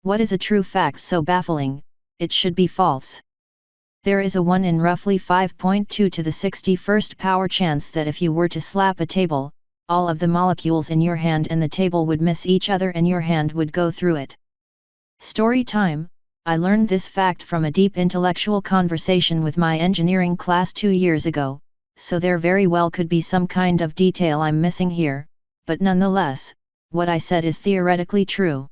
What is a true fact so baffling, it should be false? There is a 1 in roughly 5.2 to the 61st power chance that if you were to slap a table, all of the molecules in your hand and the table would miss each other and your hand would go through it. Story time. I learned this fact from a deep intellectual conversation with my engineering class 2 years ago, so there very well could be some kind of detail I'm missing here, but nonetheless, what I said is theoretically true.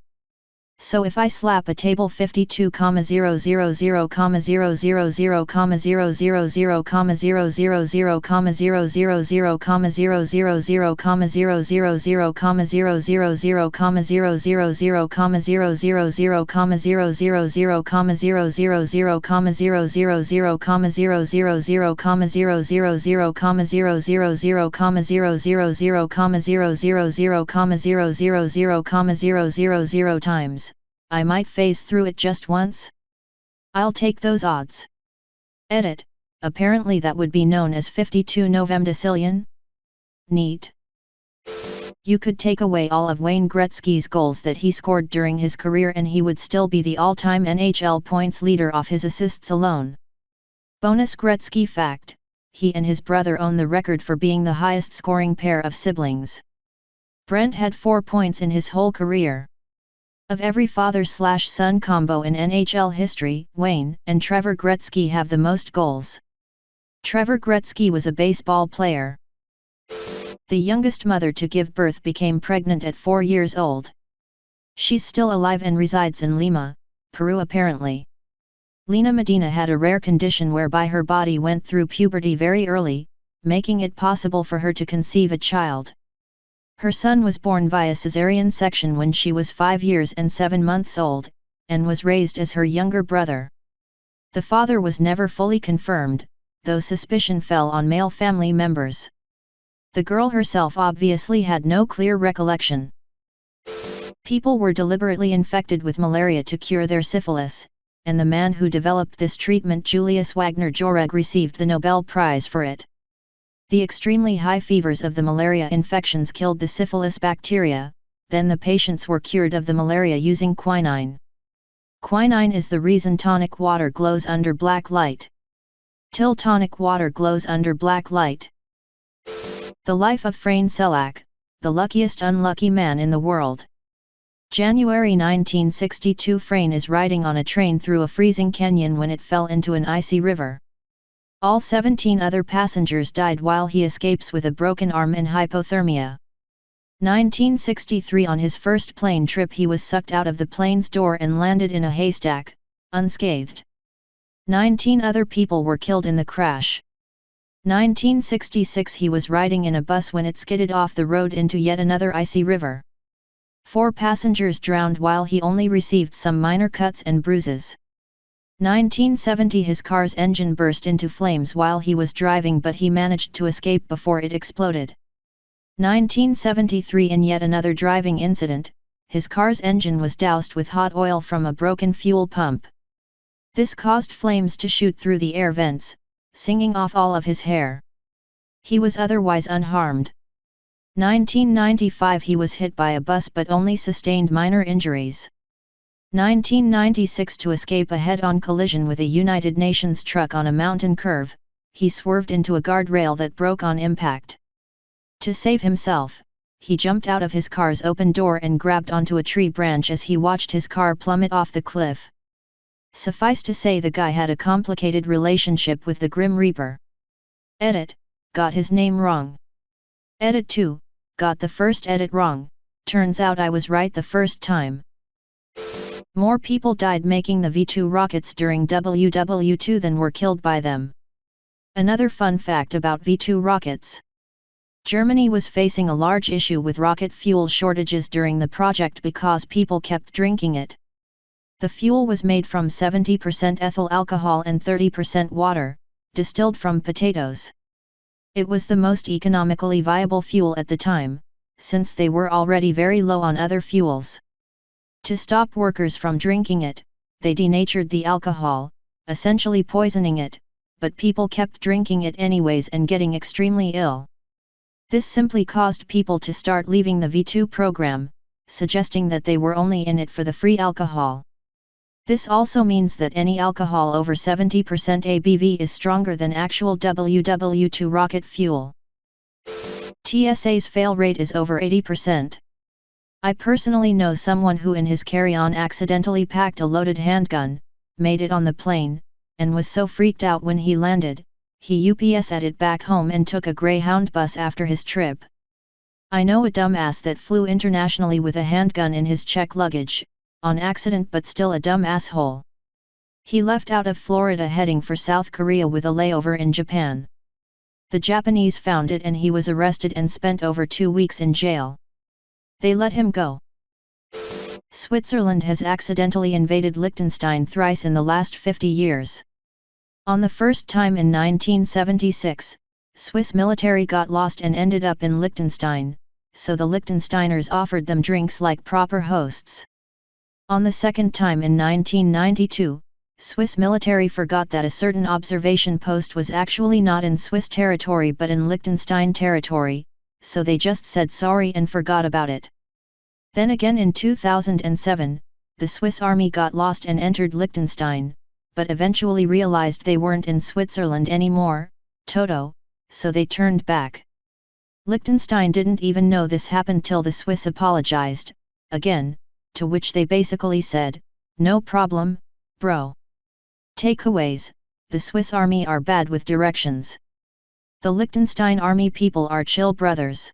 So if I slap a table 52,000,000 times, I might phase through it just once? I'll take those odds. Edit. Apparently that would be known as 52 novemdecillion? Neat. You could take away all of Wayne Gretzky's goals that he scored during his career and he would still be the all-time NHL points leader off his assists alone. Bonus Gretzky fact, he and his brother own the record for being the highest scoring pair of siblings. Brent had 4 points in his whole career. Of every father-slash-son combo in NHL history, Wayne and Trevor Gretzky have the most goals. Trevor Gretzky was a baseball player. The youngest mother to give birth became pregnant at 4 years old. She's still alive and resides in Lima, Peru apparently. Lena Medina had a rare condition whereby her body went through puberty very early, making it possible for her to conceive a child. Her son was born via cesarean section when she was 5 years and 7 months old, and was raised as her younger brother. The father was never fully confirmed, though suspicion fell on male family members. The girl herself obviously had no clear recollection. People were deliberately infected with malaria to cure their syphilis, and the man who developed this treatment, Julius Wagner Jauregg, received the Nobel Prize for it. The extremely high fevers of the malaria infections killed the syphilis bacteria, then the patients were cured of the malaria using quinine. Quinine is the reason tonic water glows under black light. Till tonic water glows under black light. The life of Frane Selak, the luckiest unlucky man in the world. January 1962. Frane is riding on a train through a freezing canyon when it fell into an icy river. All 17 other passengers died while he escapes with a broken arm and hypothermia. 1963. On his first plane trip he was sucked out of the plane's door and landed in a haystack, unscathed. 19 other people were killed in the crash. 1966. He was riding in a bus when it skidded off the road into yet another icy river. 4 passengers drowned while he only received some minor cuts and bruises. 1970. His car's engine burst into flames while he was driving, but he managed to escape before it exploded. 1973. In yet another driving incident, his car's engine was doused with hot oil from a broken fuel pump. This caused flames to shoot through the air vents, singing off all of his hair. He was otherwise unharmed. 1995. He was hit by a bus but only sustained minor injuries. 1996. To escape a head-on collision with a United Nations truck on a mountain curve, he swerved into a guardrail that broke on impact. To save himself, he jumped out of his car's open door and grabbed onto a tree branch as he watched his car plummet off the cliff. Suffice to say, the guy had a complicated relationship with the Grim Reaper. Edit. Got his name wrong. Edit 2. Got the first edit wrong, turns out I was right the first time. More people died making the V2 rockets during WW2 than were killed by them. Another fun fact about V2 rockets. Germany was facing a large issue with rocket fuel shortages during the project because people kept drinking it. The fuel was made from 70% ethyl alcohol and 30% water, distilled from potatoes. It was the most economically viable fuel at the time, since they were already very low on other fuels. To stop workers from drinking it, they denatured the alcohol, essentially poisoning it, but people kept drinking it anyways and getting extremely ill. This simply caused people to start leaving the V2 program, suggesting that they were only in it for the free alcohol. This also means that any alcohol over 70% ABV is stronger than actual WW2 rocket fuel. TSA's fail rate is over 80%. I personally know someone who in his carry-on accidentally packed a loaded handgun, made it on the plane, and was so freaked out when he landed, he UPS'd it back home and took a Greyhound bus after his trip. I know a dumbass that flew internationally with a handgun in his check luggage, on accident but still a dumb asshole. He left out of Florida heading for South Korea with a layover in Japan. The Japanese found it and he was arrested and spent over 2 weeks in jail. They let him go. Switzerland has accidentally invaded Liechtenstein thrice in the last 50 years. On the first time in 1976, Swiss military got lost and ended up in Liechtenstein, so the Liechtensteiners offered them drinks like proper hosts. On the second time in 1992, Swiss military forgot that a certain observation post was actually not in Swiss territory but in Liechtenstein territory, so they just said sorry and forgot about it. Then again in 2007, the Swiss army got lost and entered Liechtenstein, but eventually realized they weren't in Switzerland anymore, Toto, so they turned back. Liechtenstein didn't even know this happened till the Swiss apologized, again, to which they basically said, no problem, bro. Takeaways: the Swiss army are bad with directions. The Liechtenstein army people are chill brothers.